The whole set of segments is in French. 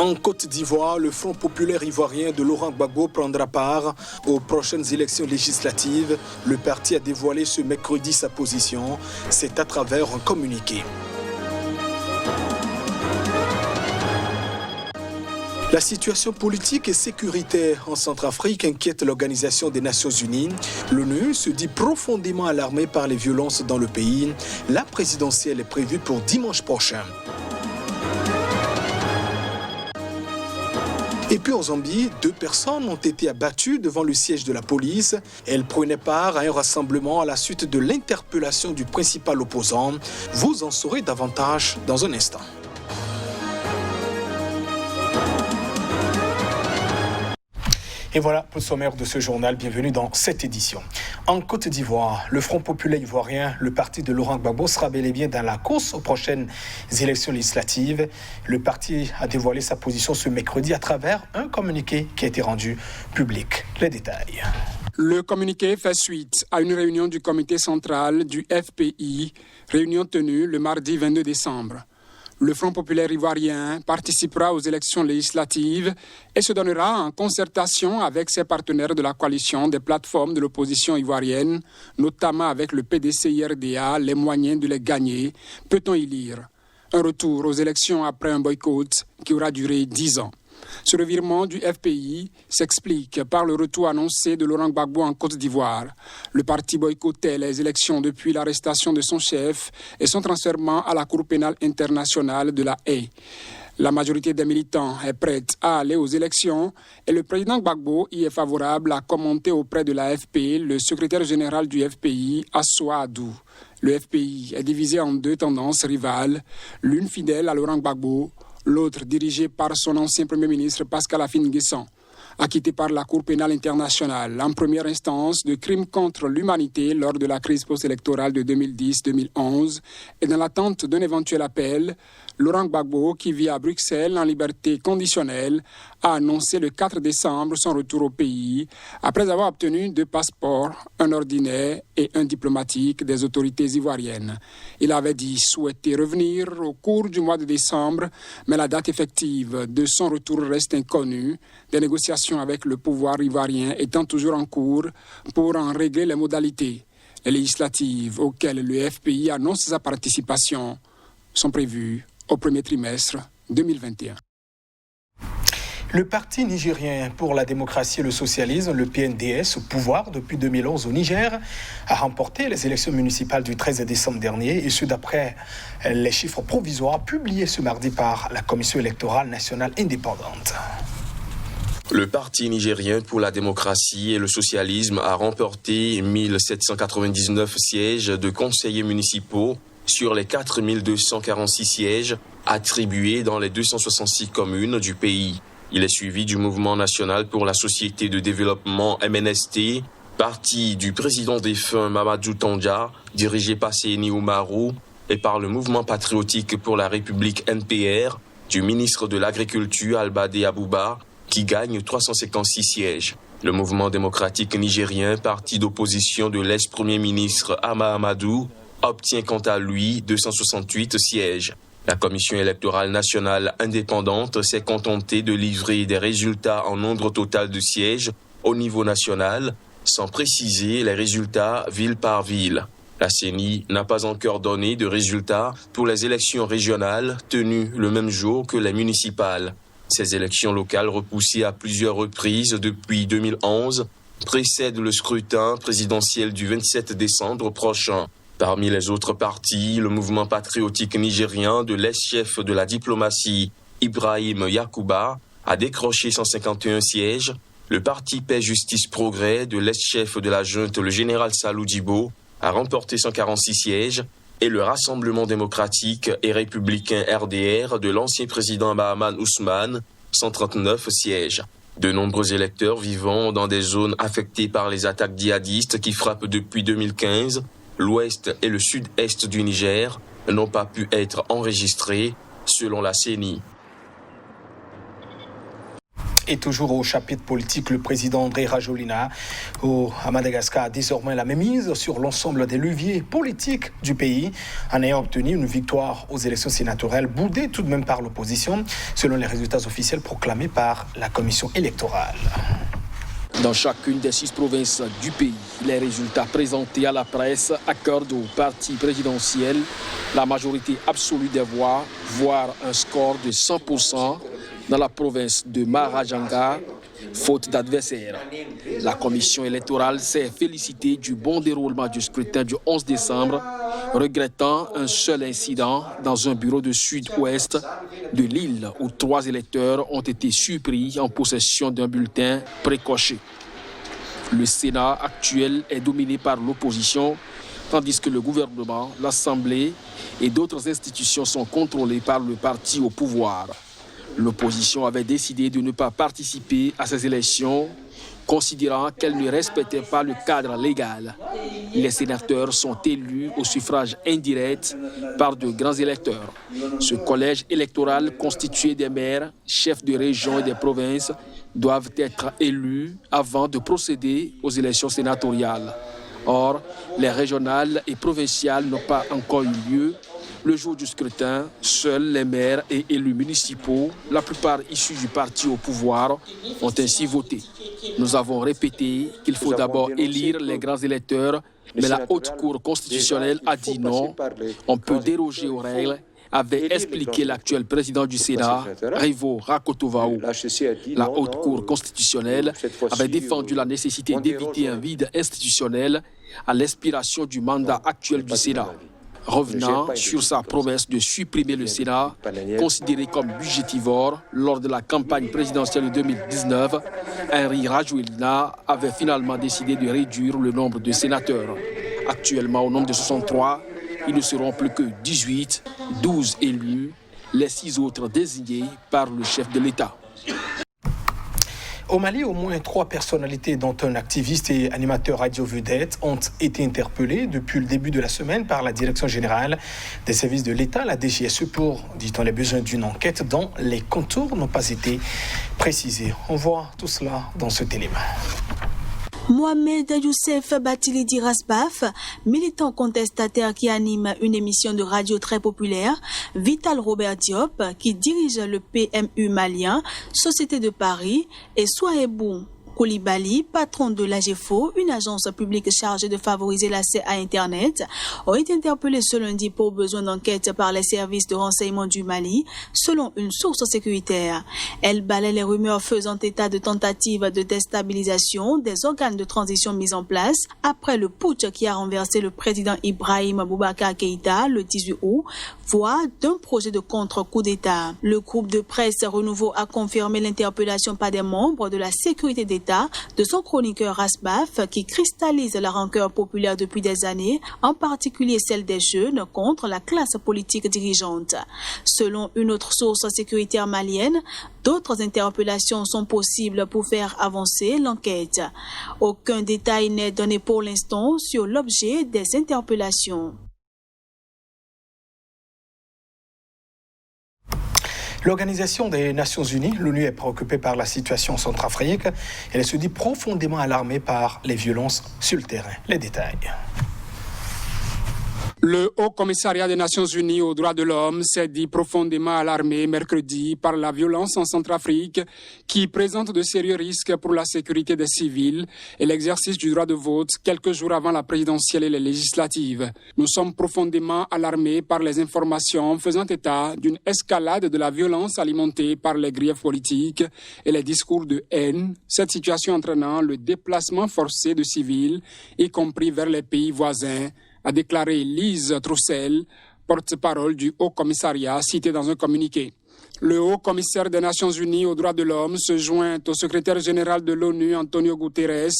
En Côte d'Ivoire, le Front populaire ivoirien de Laurent Gbagbo prendra part aux prochaines élections législatives. Le parti a dévoilé ce mercredi sa position. C'est à travers un communiqué. La situation politique et sécuritaire en Centrafrique inquiète l'Organisation des Nations Unies. L'ONU se dit profondément alarmée par les violences dans le pays. La présidentielle est prévue pour dimanche prochain. Et puis en Zambie, 2 personnes ont été abattues devant le siège de la police. Elles prenaient part à un rassemblement à la suite de l'interpellation du principal opposant. Vous en saurez davantage dans un instant. Et voilà pour le sommaire de ce journal. Bienvenue dans cette édition. En Côte d'Ivoire, le Front populaire ivoirien, le parti de Laurent Gbagbo, sera bel et bien dans la course aux prochaines élections législatives. Le parti a dévoilé sa position ce mercredi à travers un communiqué qui a été rendu public. Les détails. Le communiqué fait suite à une réunion du comité central du FPI, réunion tenue le mardi 22 décembre. Le Front populaire ivoirien participera aux élections législatives et se donnera en concertation avec ses partenaires de la coalition des plateformes de l'opposition ivoirienne, notamment avec le PDC-IRDA, les moyens de les gagner, peut-on y lire. Un retour aux élections après un boycott qui aura duré 10 ans. Ce revirement du FPI s'explique par le retour annoncé de Laurent Gbagbo en Côte d'Ivoire. Le parti boycottait les élections depuis l'arrestation de son chef et son transfèrement à la Cour pénale internationale de La Haye. La majorité des militants est prête à aller aux élections et le président Gbagbo y est favorable, à commenter auprès de l'AFP le secrétaire général du FPI, Assoa Adou. Le FPI est divisé en 2 tendances rivales, l'une fidèle à Laurent Gbagbo, l'autre dirigée par son ancien Premier ministre Pascal Affi-N'Guessan, acquitté par la Cour pénale internationale en première instance de crimes contre l'humanité lors de la crise post-électorale de 2010-2011 et dans l'attente d'un éventuel appel. Laurent Gbagbo, qui vit à Bruxelles en liberté conditionnelle, a annoncé le 4 décembre son retour au pays après avoir obtenu 2 passeports, un ordinaire et un diplomatique des autorités ivoiriennes. Il avait dit souhaiter revenir au cours du mois de décembre, mais la date effective de son retour reste inconnue, des négociations avec le pouvoir ivoirien étant toujours en cours pour en régler les modalités. Les législatives auxquelles le FPI annonce sa participation sont prévues au premier trimestre 2021. Le parti nigérien pour la démocratie et le socialisme, le PNDS, au pouvoir depuis 2011 au Niger, a remporté les élections municipales du 13 décembre dernier, et ce d'après les chiffres provisoires publiés ce mardi par la Commission électorale nationale indépendante. Le parti nigérien pour la démocratie et le socialisme a remporté 1799 sièges de conseillers municipaux sur les 4246 sièges attribués dans les 266 communes du pays. Il est suivi du Mouvement national pour la société de développement MNST, parti du président défunt Mamadou Tandja, dirigé par Seyni Oumarou, et par le Mouvement patriotique pour la République NPR, du ministre de l'Agriculture Albade Abouba, qui gagne 356 sièges. Le Mouvement démocratique nigérien, parti d'opposition de l'ex-premier ministre Hama Amadou, obtient quant à lui 268 sièges. La Commission électorale nationale indépendante s'est contentée de livrer des résultats en nombre total de sièges au niveau national, sans préciser les résultats ville par ville. La CENI n'a pas encore donné de résultats pour les élections régionales tenues le même jour que les municipales. Ces élections locales repoussées à plusieurs reprises depuis 2011 précèdent le scrutin présidentiel du 27 décembre prochain. Parmi les autres partis, le mouvement patriotique nigérien de l'ex-chef de la diplomatie, Ibrahim Yakuba, a décroché 151 sièges. Le parti Paix Justice Progrès de l'ex-chef de la junte, le général Salou Djibo, a remporté 146 sièges. Et le Rassemblement démocratique et républicain RDR de l'ancien président Mahaman Ousmane, 139 sièges. De nombreux électeurs vivant dans des zones affectées par les attaques djihadistes qui frappent depuis 2015, l'ouest et le sud-est du Niger n'ont pas pu être enregistrés selon la CENI. Et toujours au chapitre politique, le président André Rajoelina à Madagascar a désormais la mainmise sur l'ensemble des leviers politiques du pays en ayant obtenu une victoire aux élections sénatoriales boudée tout de même par l'opposition, selon les résultats officiels proclamés par la commission électorale. Dans chacune des 6 provinces du pays, les résultats présentés à la presse accordent au parti présidentiel la majorité absolue des voix, voire un score de 100% dans la province de Mahajanga, faute d'adversaires. La commission électorale s'est félicitée du bon déroulement du scrutin du 11 décembre, regrettant un seul incident dans un bureau de sud-ouest de l'île où 3 électeurs ont été surpris en possession d'un bulletin précoché. Le Sénat actuel est dominé par l'opposition, tandis que le gouvernement, l'Assemblée et d'autres institutions sont contrôlées par le parti au pouvoir. L'opposition avait décidé de ne pas participer à ces élections, considérant qu'elle ne respectait pas le cadre légal. Les sénateurs sont élus au suffrage indirect par de grands électeurs. Ce collège électoral constitué des maires, chefs de région et des provinces doivent être élus avant de procéder aux élections sénatoriales. Or, les régionales et provinciales n'ont pas encore eu lieu. Le jour du scrutin, seuls les maires et élus municipaux, la plupart issus du parti au pouvoir, ont ainsi voté. Nous avons répété qu'il faut d'abord élire les grands électeurs, mais la Haute Cour constitutionnelle a dit non. On peut déroger aux règles, avait expliqué l'actuel président du Sénat, Raivo Rakotovaou. La Haute Cour constitutionnelle avait défendu la nécessité d'éviter un vide institutionnel à l'expiration du mandat actuel du Sénat. Revenant sur sa promesse de supprimer le Sénat, considéré comme budgétivore lors de la campagne présidentielle de 2019, Henri Rajoelina avait finalement décidé de réduire le nombre de sénateurs. Actuellement, au nombre de 63, ils ne seront plus que 18, 12 élus, les 6 autres désignés par le chef de l'État. Au Mali, au moins 3 personnalités, dont un activiste et animateur radio-vedette, ont été interpellées depuis le début de la semaine par la Direction générale des services de l'État, la DGSE, pour, dit-on, les besoins d'une enquête dont les contours n'ont pas été précisés. On voit tout cela dans ce élément. Mohamed Youssef Batilidi Rasbaf, militant contestataire qui anime une émission de radio très populaire, Vital Robert Diop, qui dirige le PMU malien, Société de Paris, et Souaibou Koulibaly, patron de l'AGEFO, une agence publique chargée de favoriser l'accès à Internet, ont été interpellés ce lundi pour besoin d'enquête par les services de renseignement du Mali, selon une source sécuritaire. Elle balaie les rumeurs faisant état de tentatives de déstabilisation des organes de transition mis en place après le putsch qui a renversé le président Ibrahim Boubacar Keïta le 18 août, voire d'un projet de contre-coup d'État. Le groupe de presse Renouveau a confirmé l'interpellation par des membres de la sécurité d'État de son chroniqueur Rasbaf qui cristallise la rancœur populaire depuis des années, en particulier celle des jeunes contre la classe politique dirigeante. Selon une autre source sécuritaire malienne, d'autres interpellations sont possibles pour faire avancer l'enquête. Aucun détail n'est donné pour l'instant sur l'objet des interpellations. L'Organisation des Nations Unies, l'ONU, est préoccupée par la situation en Centrafrique. Elle se dit profondément alarmée par les violences sur le terrain. Les détails. Le Haut Commissariat des Nations Unies aux droits de l'homme s'est dit profondément alarmé mercredi par la violence en Centrafrique qui présente de sérieux risques pour la sécurité des civils et l'exercice du droit de vote quelques jours avant la présidentielle et les législatives. Nous sommes profondément alarmés par les informations faisant état d'une escalade de la violence alimentée par les griefs politiques et les discours de haine, cette situation entraînant le déplacement forcé de civils, y compris vers les pays voisins, a déclaré Lise Troussel, porte-parole du Haut Commissariat, cité dans un communiqué. Le Haut Commissaire des Nations Unies aux droits de l'homme se joint au secrétaire général de l'ONU, Antonio Guterres,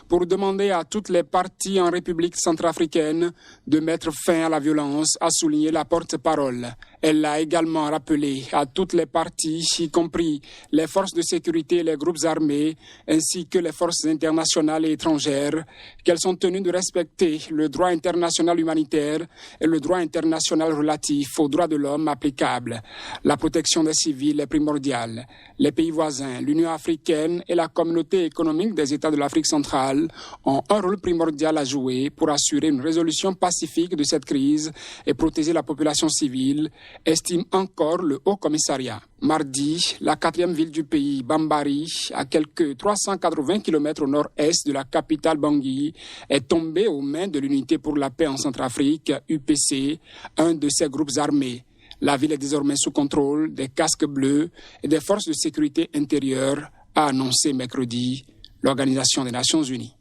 pour demander à toutes les parties en République centrafricaine de mettre fin à la violence, a souligné la porte-parole. Elle a également rappelé à toutes les parties, y compris les forces de sécurité et les groupes armés, ainsi que les forces internationales et étrangères, qu'elles sont tenues de respecter le droit international humanitaire et le droit international relatif aux droits de l'homme applicables. La protection des civils est primordiale. Les pays voisins, l'Union africaine et la communauté économique des États de l'Afrique centrale ont un rôle primordial à jouer pour assurer une résolution pacifique de cette crise et protéger la population civile, estime encore le Haut Commissariat. Mardi, la 4e ville du pays, Bambari, à quelques 380 km au nord-est de la capitale Bangui, est tombée aux mains de l'Unité pour la paix en Centrafrique, UPC, un de ses groupes armés. La ville est désormais sous contrôle des casques bleus et des forces de sécurité intérieure, a annoncé mercredi l'Organisation des Nations Unies.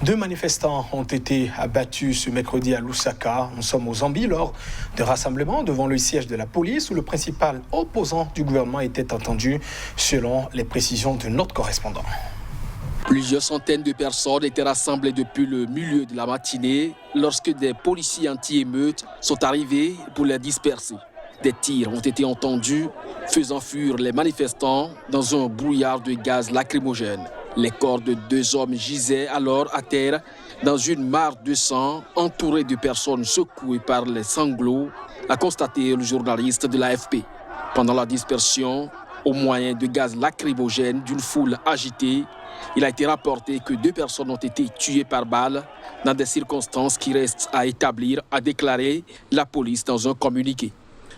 2 manifestants ont été abattus ce mercredi à Lusaka. Nous sommes au Zambie lors de rassemblements devant le siège de la police où le principal opposant du gouvernement était entendu, selon les précisions de notre correspondant. Plusieurs centaines de personnes étaient rassemblées depuis le milieu de la matinée lorsque des policiers anti-émeutes sont arrivés pour les disperser. Des tirs ont été entendus, faisant fuir les manifestants dans un brouillard de gaz lacrymogène. Les corps de 2 hommes gisaient alors à terre dans une mare de sang, entourés de personnes secouées par les sanglots, a constaté le journaliste de l'AFP. Pendant la dispersion, au moyen de gaz lacrymogène d'une foule agitée, il a été rapporté que 2 personnes ont été tuées par balle dans des circonstances qui restent à établir, a déclaré la police dans un communiqué.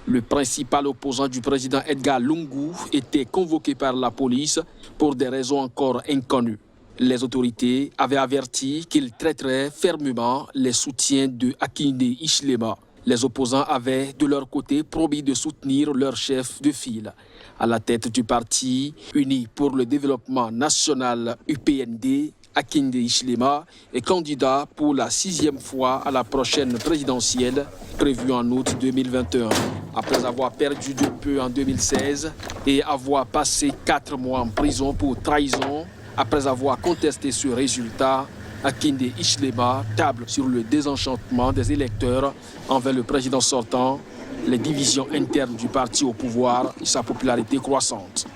Le principal opposant du président Edgar Lungu était convoqué par la police pour des raisons encore inconnues. Les autorités avaient averti qu'ils traiteraient fermement les soutiens de Hakainde Hichilema. Les opposants avaient de leur côté promis de soutenir leur chef de file. À la tête du parti Uni pour le développement national UPND, Hakainde Hichilema est candidat pour la 6e fois à la prochaine présidentielle prévue en août 2021. Après avoir perdu de peu en 2016 et avoir passé 4 mois en prison pour trahison, après avoir contesté ce résultat, Hakainde Hichilema table sur le désenchantement des électeurs envers le président sortant, les divisions internes du parti au pouvoir et sa popularité croissante.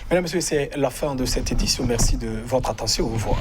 Mesdames et messieurs, c'est la fin de cette édition. Merci de votre attention. Au revoir.